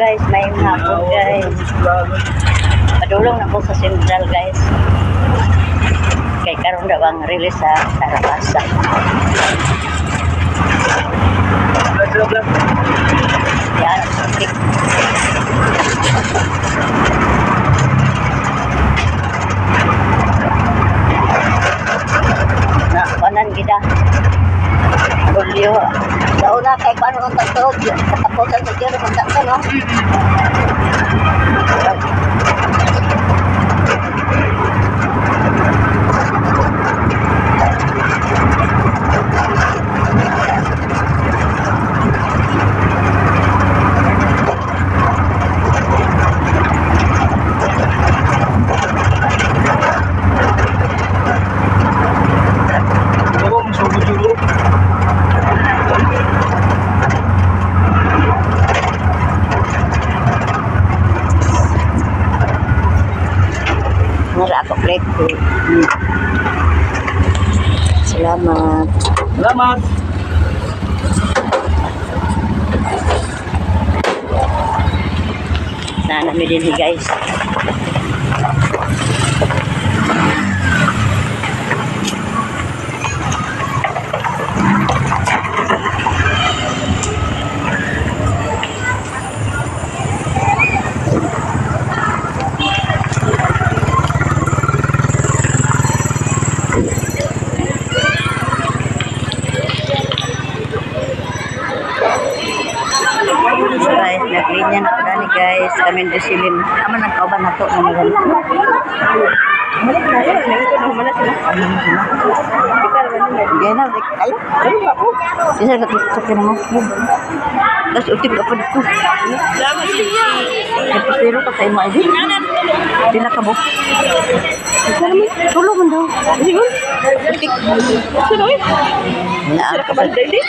guys, may hapon guys. Padulong na ko sa Central guys. Kay karon daw ang release sa Tarapasa. Yan, okay. Na, kanan kita. Julio. Sa una kay paano ang tagtog, katapusan sa Julio kung takto, no? Nara ako plate ko. Salamat. Salamat. Naanami din guys. Guys, naglinya na ako ni guys. Kami desilin. Aman ang kauban na ito. Malik na yun. Nangito na humana sila. Gaya na. Ayo. Ano ba po? Isa nagtutok ka naman. Tapos utip ka pa dito. Nagpapiro ka sa imo ay di. Pinakabok. Isa naman. Tulo man daw. Sigur. Utik. Sino eh? Sira ka ba dali?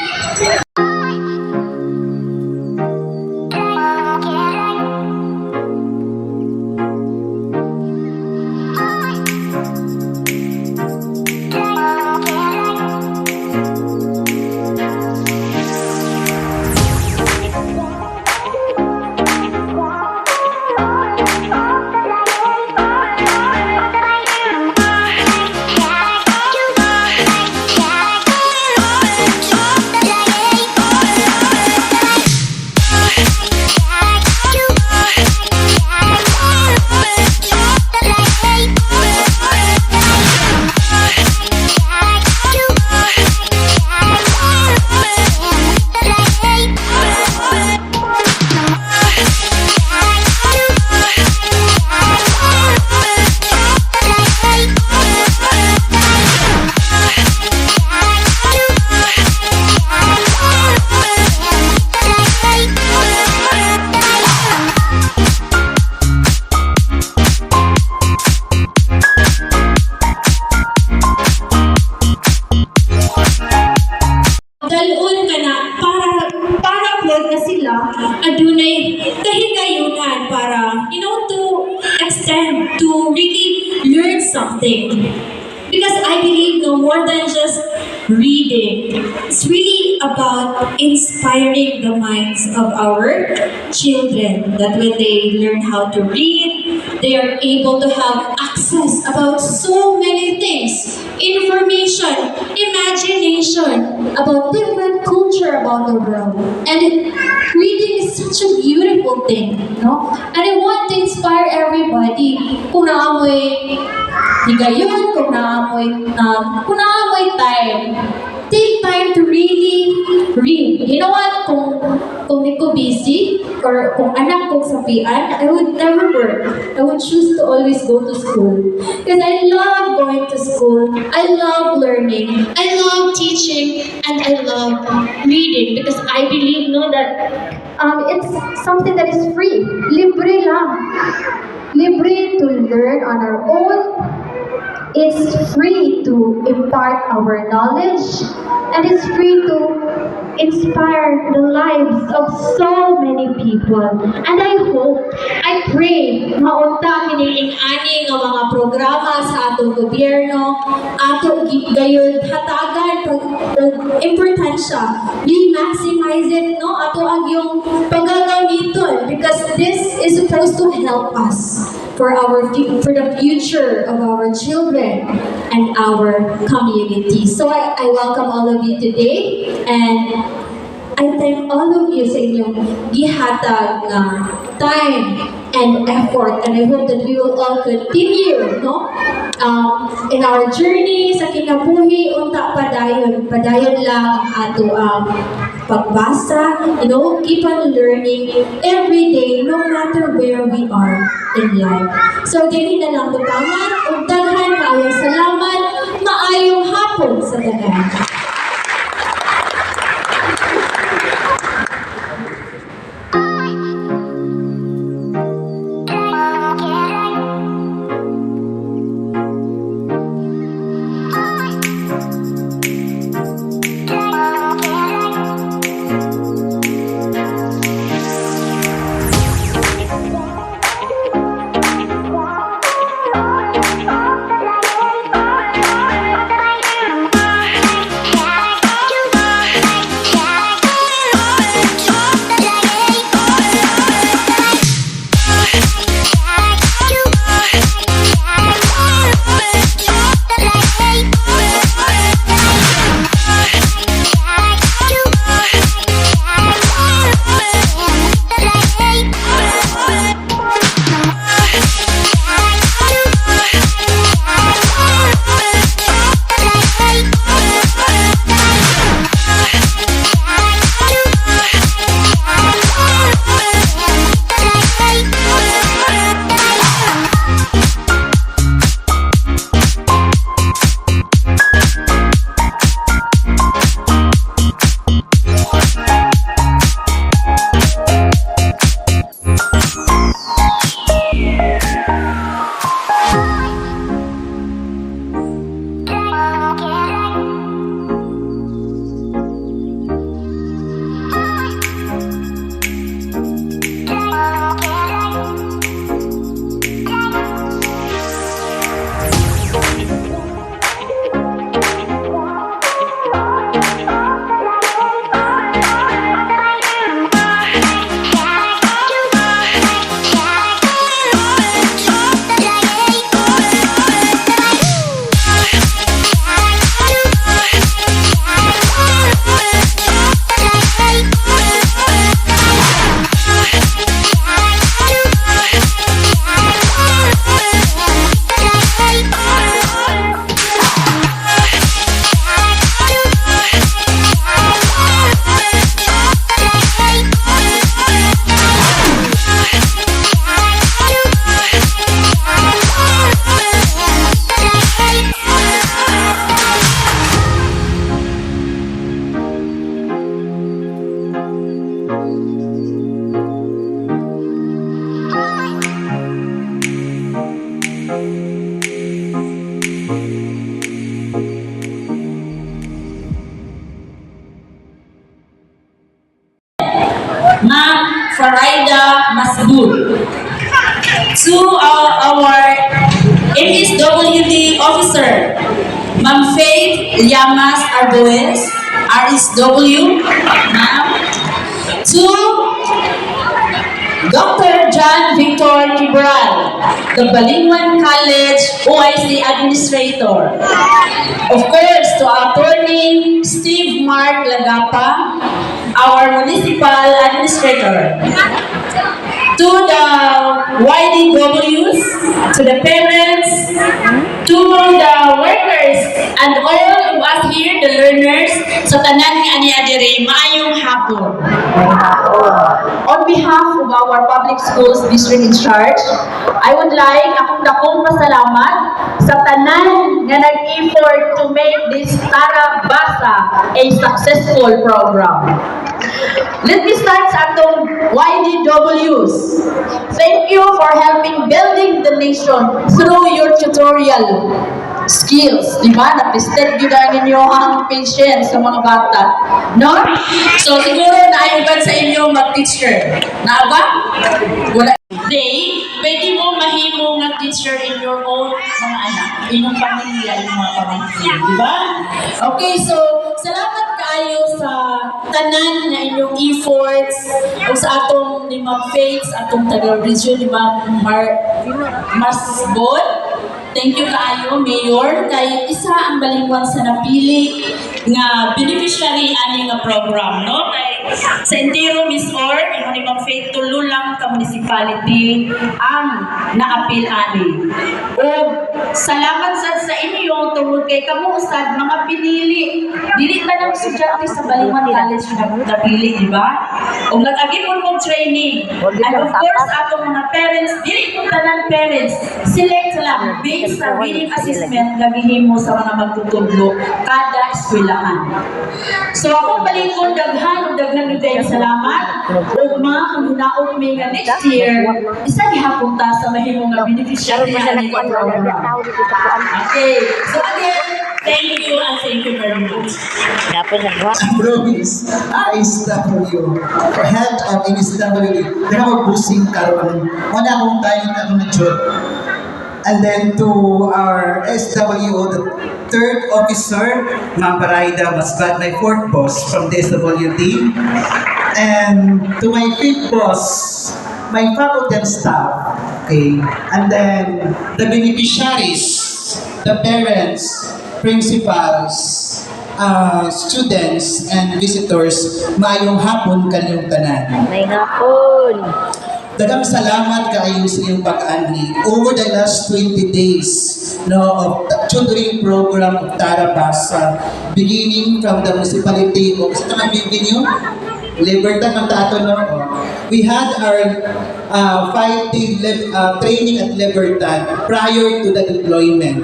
Dalun ka na para plug na sila adunay kahigayunan para to extend to really learn something. Because I believe no more than just reading. It's really about inspiring the minds of our children. That when they learn how to read, they are able to have access about so many things. Information, imagination, about different culture about the world. And reading is such a beautiful thing, no? And I want to inspire everybody. Kung naamoy higayon, kung naamoy time, take time to really read. You know what? Kung di ko busy, or kung anak ko sapian, I would never work. I would choose to always go to school. Because I love going to school. I love learning. I love teaching. And I love reading. Because I believe, that it's something that is free. Libre lang. Libre to learn on our own. It's free to impart our knowledge, and it's free to inspire the lives of so many people. And I pray maunta kining ani nga mga programa sa atong gobyerno ato gayon hatagan og importansya we maximize it no ato ang yung paggagamiton because this is supposed to help us for the future of our children and our community. So I welcome all of you today and I thank all of you sa inyong gihatag na time and effort, and I hope that we will all continue, no? In our journey sa kinabuhi, unta padayon lang ato pagbasa, you know, keep on learning every day, no matter where we are in life. So, dili na lang butaman, ug daghan kayong salamat, maayong hapon sa tanan. Ma'am Farida Masbur. To our MSWD officer, Ma'am Faith Llamas Arboes, RSW, ma'am. To Dr. John Victor Kibral, the Balingwan College OIC Administrator. Of course, to Attorney Steve Mark Lagapa, our Municipal Administrator. To the YDWs, to the parents, to the workers, and all of us here, the learners, sa tanan ni ani adire, maayong hapon. On behalf of our public schools district in charge, I would like akong dakong pasalamat sa tanan nga nag-effort to make this Tara Basa a successful program. Let me start sa atong YDWs. Thank you for helping building the nation through your tutorial skills. Di ba? Napisted yun ang inyong patience sa mga bata. No? So, siguro naayugan sa inyo mag-teacher. Na ba? Wala. day, pwede mo mahimo nga teacher in your own mga anak, inyong pamilya, yung mga pamilya, di ba? Okay, so salamat kayo sa tanan na inyong efforts o sa atong ni Ma'am Faith, sa atong taga-region ni Ma'am Masbon. Thank you kaayo, Mayor, kay isa ang balingwan sa napili nga beneficiary ani nga program, no? Kay sa entero Miss Or, imo ni Ma'am Faith, tulo lang ka municipality ang naapil ani. O salamat sa inyo tungod kay kamo usad mga pinili. Dili ta nang estudyante sa Balingwan College na napili, di ba? O nag-agi mo training. And of course, atong mga parents, dili ko tanan parents, select lang based sa reading assessment nga gihimo sa mga magtutudlo kada eskwelahan. So ako balingkod daghan kayo salamat. Ug mga kung hinaot may nga next year, isa gihapon ta sa mahimo nga beneficiary ani nga program. Okay. So again, thank you and thank you very much. Dapat na Province ISW head of ISW na mag-busing karon wala akong tayo na na job. And then to our SWO, the third officer, Ma'am Paraida Masbat, my fourth boss from the SWD. And to my fifth boss, my faculty and staff. Okay. And then the beneficiaries, the parents, principals, students, and visitors, maayong hapon kanyang tanan. may hapon. Daghang salamat kaayo sa iyong pag-ani over the last 20 days of tutoring program of Tarabasa, beginning from the municipality of sa Bibinyo, Libertad ng Tato, no? We had our 5-day training at Libertad prior to the deployment.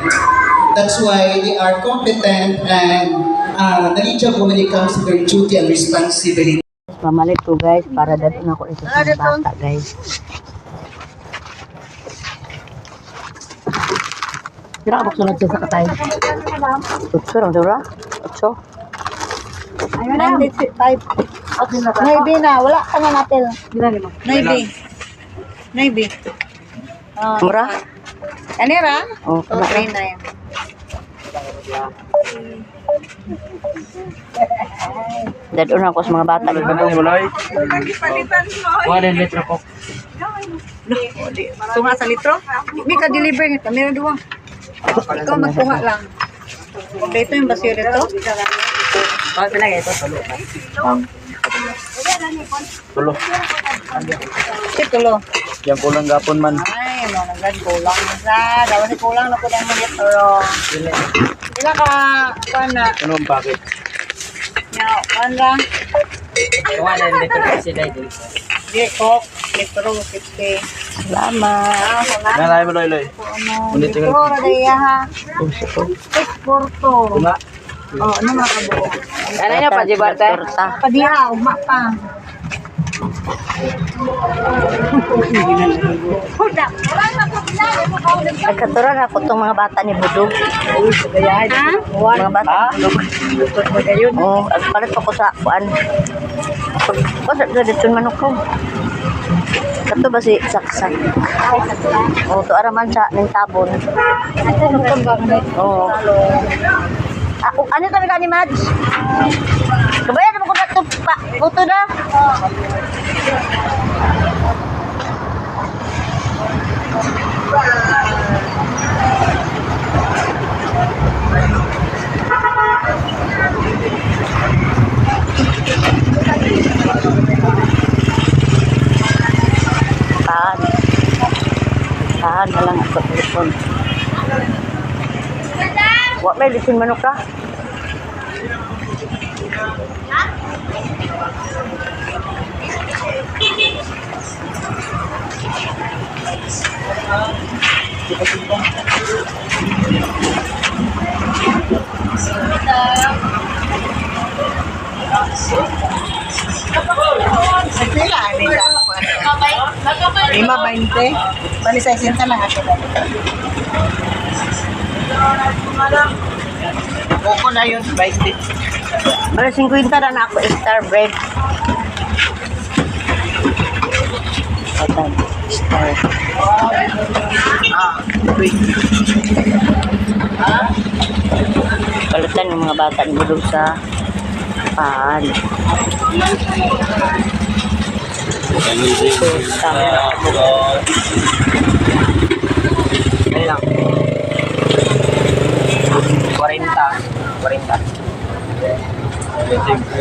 That's why they are competent and knowledgeable when it comes to their duty and responsibility. Pamalit ko guys para dito na ako isa sa bata guys. Kira ka sunod siya sa katay. Utso lang dura. Utso. Ayun na. 5. Maybe na. Wala ka na natin. Maybe. Maybe. Mura? Ano ra? Oh, kumain na yan. Dadon ako sa mga bata dito. One litro po. Tunga sa litro? Hindi ka deliver nito. Meron duwa. Ikaw magtunga lang. Dito yung basyo dito. Bakit pinag ito? Tulo. Si tulo. Yang kulang gapon man. Ay, mga kulang na sa. Dawan ni kulang na po na mga litro. Sila ka, kuhan na. Ano ang bakit? Kuhan lang. One litro kasi dahil. Di, Coke, litro, 50. Salamat. Nalay mo loy. Ulit yung Litro, radaya ha. Porto. Tunga. Oh, ano mga kabuo? Ano niya pa, Jibarta? Padiha, ugma pa. Nagkaturan ako itong mga bata ni Budog. Ha? Mga bata ni Budog. Oo, palit ako sa kuan. Pasat na dito yung manok ko. Kato ba si Saksak? Oo, ito araman sa ng tabon. Oo. Ano talaga ni Mads? Kabayan naman ko na ito pa. Puto na. Tahan na lang ako telepon. Wak may lisin manok ka? Sila, nila. 5.20. Bali sa 60 lang ako. Buko na yun, 20. Bali 50 na ako, star bread. Star. Palitan yung mga bata ni Budog sa paan. Ayun lang. 40. 40.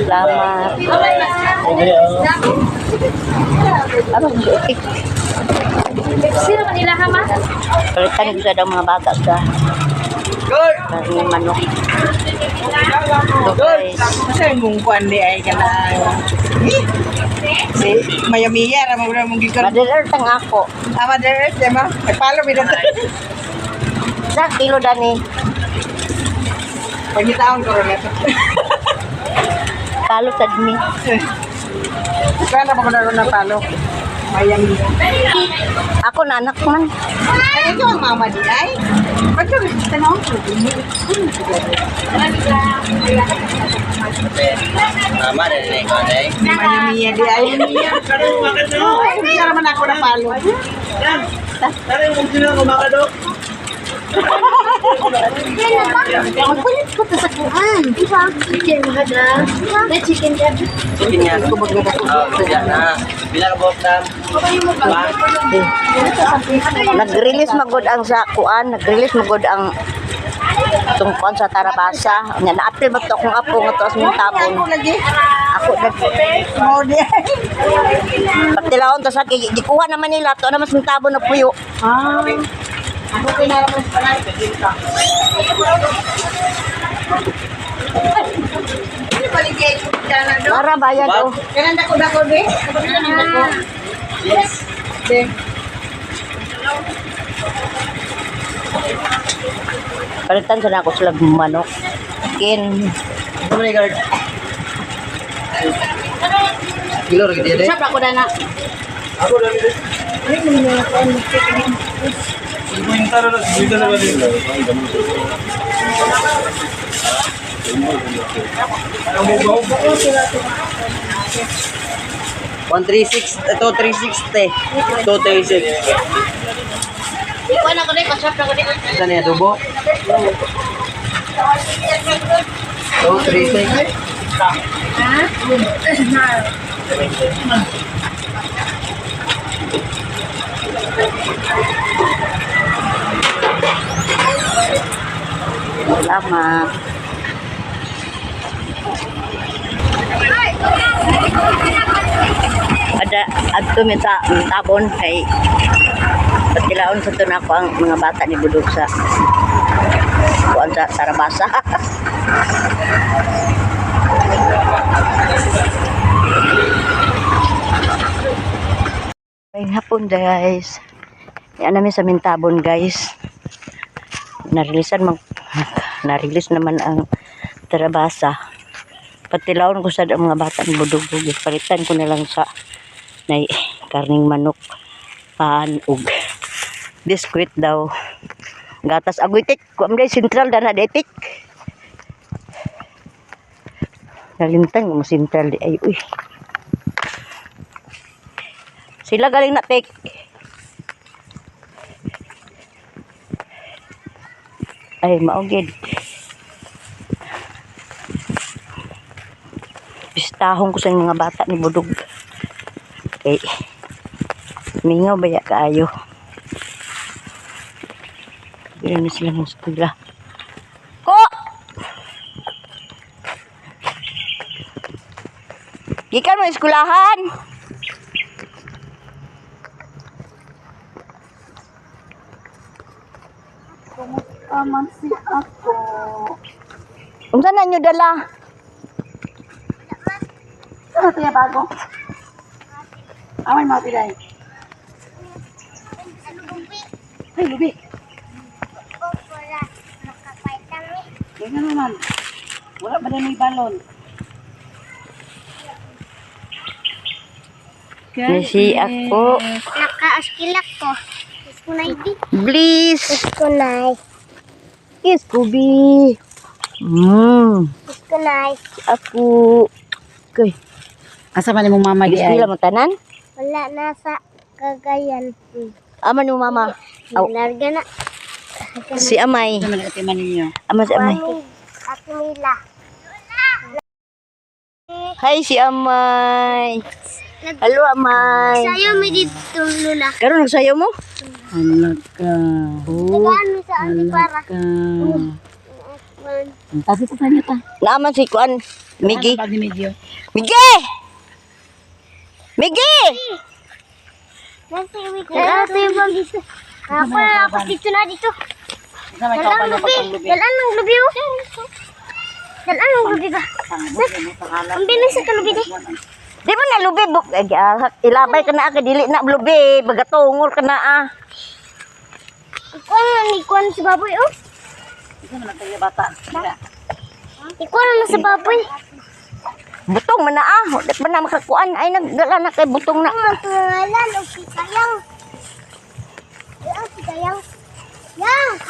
Salamat. Ano ang suotik? Sino kanila ha, ma? Palitan ko sa daw mga bata sa karning manok. Ito guys. Kasi mong kuan di ay ka na. Si Mayamiya, ramang mong gikan. Mother Earth ang ako. Mother Earth, di ba? Ay, palo, bidan. Sa kilo dani. Pagkitaon ko rin ito. Kalo sa dini. Kaya na pa ko na palo. Mayamiya. Ako na anak man. Ay, ito ang mama di ay. Ba't ka gusto na ako? Mama, rin ko na eh. Mayamiya di ay. Ay, hindi ka naman ako na palo. Kulit ko to sa kuhan. Diba? Chicken magada. The chicken dyan. Chicken yan. Yan na. Bilang buhok na. Nag-release magod ang sa kuan, nag-release magod ang tungkon sa Tarabasa. Nya na-apil ba to kung apo nga to as mong tabon. Ako nag Mo di ay. patilawon to sa gikuha naman nila to naman sa tabon na puyo. Ah. Ako kinalaman sa panay. Ini baligay ko dyan do. Para bayad o. Kanan dako di. Kanan dako. Yes. De. Palitan sa nako sila manok. Kin. Oh my God. Kilo rin dia deh. Siyempre ako na. One 36, ito 360. Ito 36. Ikuha na ko na, pasap na ko na. Saan niya tubo? Ito 36. Salamat. Ada adto mi sa tabon kay patilaon sa to nako ang mga bata ni Budog sa kuan sa Tarabasa. Ay hapon guys. Yan namin sa Mintabon guys. Na-release naman ang Tarabasa. Patilaon ko sa mga bata ni Budog. Palitan ko na lang sa karning manok, paan ug biskwit daw. Gatas aguitik, kuamday sentral dana detik. Nalintang mo sentral di ay uy. Sila galing na tek. Ay maugid. Pistahon ko sa mga bata ni Budog. Okay. Mingaw baya kaayo. Bila na sila ng eskwela. Ko! Gikan mo eskwelahan. Aman si ako. Unsa na nyo dala? Ano tayo bago? Aman mga piday. Ay, lubi. Ganyan naman. Wala ba na may balon? Nasi ako. Naka-askilak ko. Iskunay di. Please. Iskunay. Iskubi. Iskunay. Ako. Okay. Asa man mo mama di ay? Biskwela mo tanan? Wala nasa Cagayan. Ama no mama. Aw, Larga na. si Amay. Ito man atiman ninyo. Ama si Amay. Ate Mila. Hi si Amay. Hello Amay. Sayo may dito lula. Karon nagsayaw mo? Anak ka. Tagaan mo sa ate para. Kasi pa niya ta. Naaman si Kuan. Migi. Pag ni medyo. Migi! Migi! Ate yung bag dito. Ako na ako dito na dito. Isa may kapal na paglubi. Dalaan ng lubi oh. Dalaan ng lubi ba? Ang bilis sa lubi di. Di ba na lubi? Ilabay ka na dili na lubi. Bagatungol ka na ah. Ikuan na ikuan sa baboy oh. Isa man tayo bata. Ikuan na sa baboy. Butong man na ah. Di ba na makakuan? Ay nagdala na kay butong na. Ang pangalan o si Kayang. Yang si Kayang. Yang.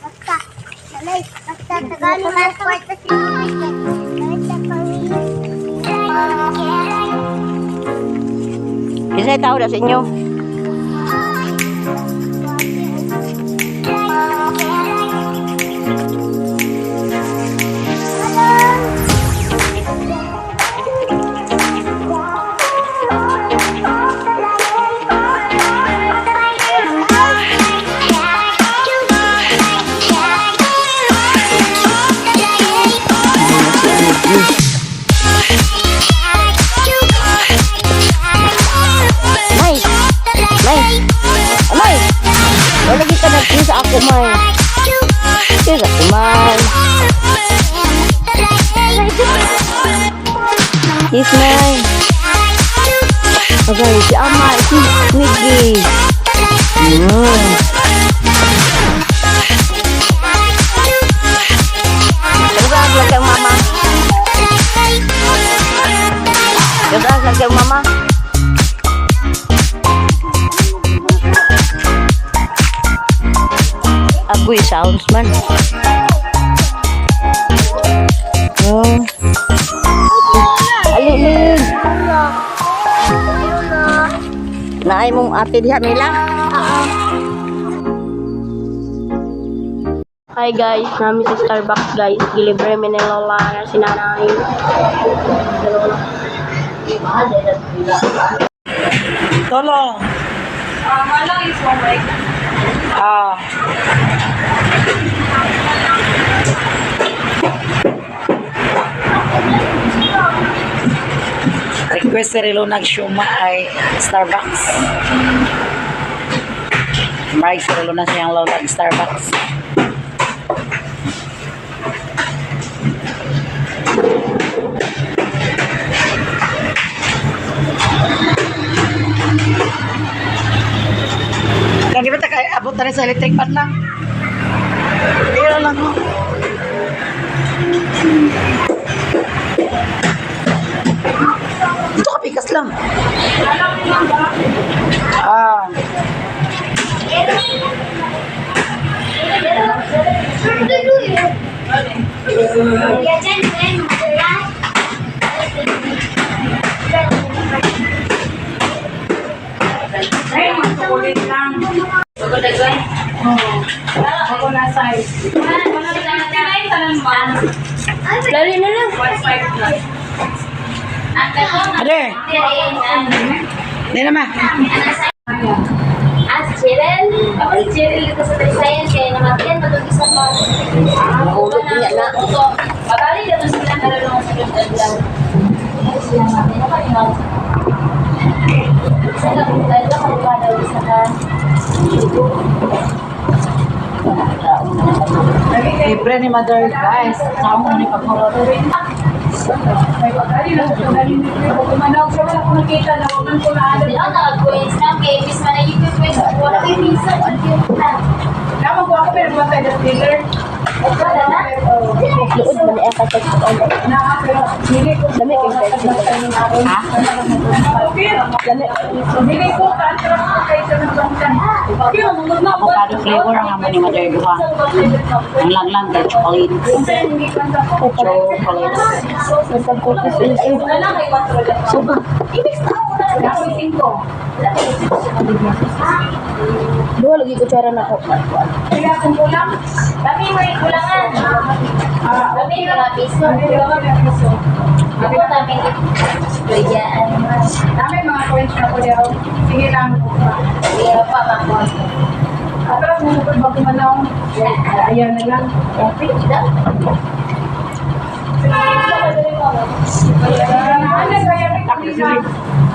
Basta. Salay. Basta tagalog ang kwarta si Kayang. Basta pamilya. Kisa'y tao na sa inyo. Amay! Wala kita nag-kiss ako, May. Kiss ako, May. Kiss, May. Okay, si Amay. Si Miggy. Gagawag lang kayong mama. Gagawag lang kayong mama. Agoy sounds man. Oh. Alilin. Naay mong ate diha Mila. Hi guys, namin sa Starbucks guys. Gilibre mi ni Lola na si nanay. Tolong. Request si Rilo nag-shuma ay Starbucks. Maray si Rilo na siyang low nag-Starbucks. Kaya ba tayo abot na rin sa electric pan lang? Pero lang mo. Dito ka pikas lang. Ah. Lali na lang. Ade. Hindi naman. Ah, si Cheryl. Ako si Cheryl dito sa Trisayan. Kaya namatyan, matutisa pa. Ulog niya na. Pagkali dito sila nalalong sa ganda. Ay, sila natin. Ako ni Mama. Sila kung dahil ako pa daw sa Libre ni Mother, guys. Saka mo ni pagmulot. Diyan, nag-coins na. Kaya bis man na yung coins. Wala kayo visa. Wala na. Luod man ay katagpuan. Dami kay Avocado flavor ang amo ni Mother Duha. Ang lang kay chocolate. Chocolate. Soba. Dua lagi kutsara na ako. Kami may kulangan. Kami mga piso. Ako kami kerjaan. Kami mga coins na po daw. Sige lang po pa. Iya pa ako. Atras mo po bago manaw. Ayan na lang. Okay, dah. Ano kaya kita?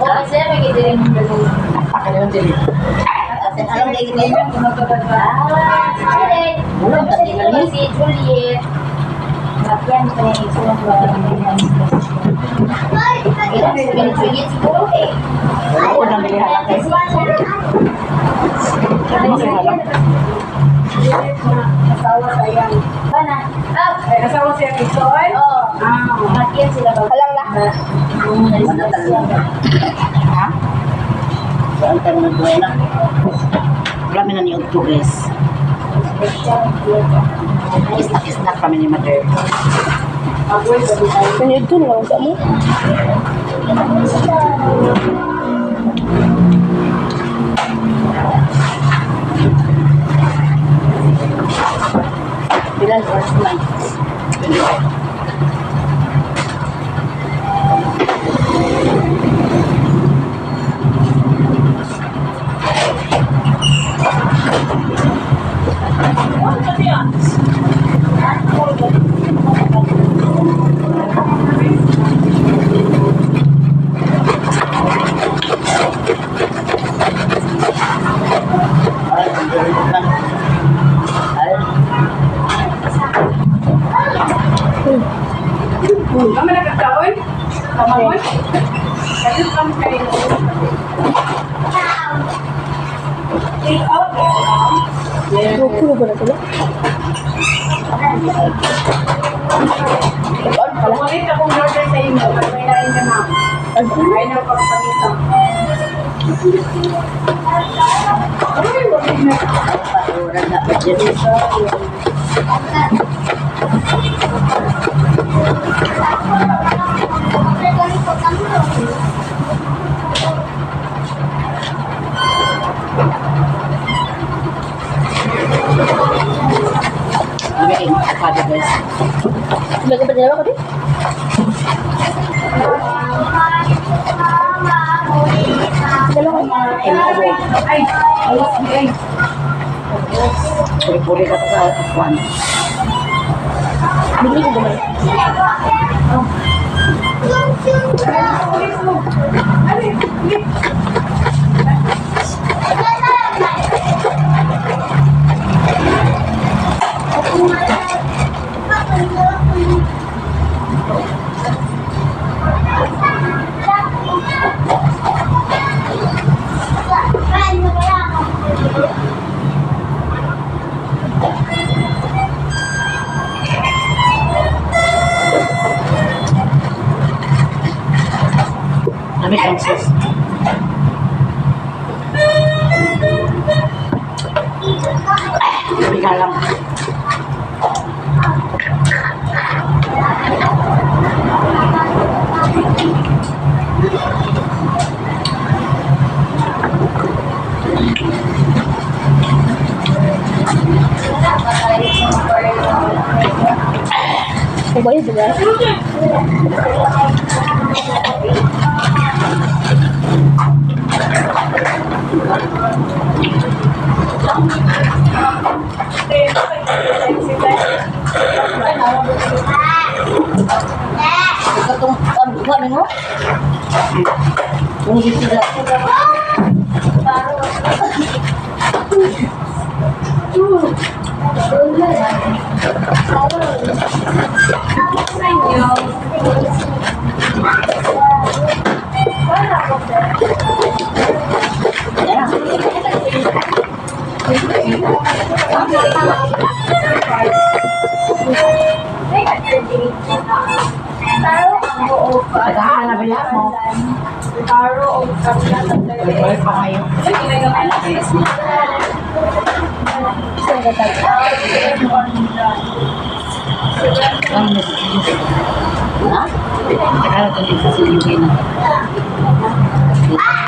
Oh, saya pergi dari dulu. Alam na ini. Belum tinggal si Juliet. Latihan saya itu Kira Juliet 10. Ako nang lihat guys. Asawa saya. Mana? Ah, Asawa siya Pisoy. oh. Latihan sila ba? Halang lah. Ha? Saan tayo nagbuhay na? Wala mi na ni Udto guys. Isnak kami ni Mother. Kanya ito na lang sa mo. Bilang first night. Kami nagkataon? Kamamon? Kasi kami kayo. Take out. Kulo ba na sila? Pamulit akong order sa inyo. May lain ka na. Ay na pagpangita. Paturan na pa dyan. Lagi apa ada guys? Lagi pa dalawa ko din? Dalawa ko. Ay, ay. Puri-puri ka sa kuwan. Bili ko ba? Kami Francis. Biga lang. Kubayad ba? Ito tong buwan mo? Kung hindi sila. Pagkahan na bilang mo. Taro o kapila. Balik pa kayo. Ha? Tagal ito din sa silipin. dito.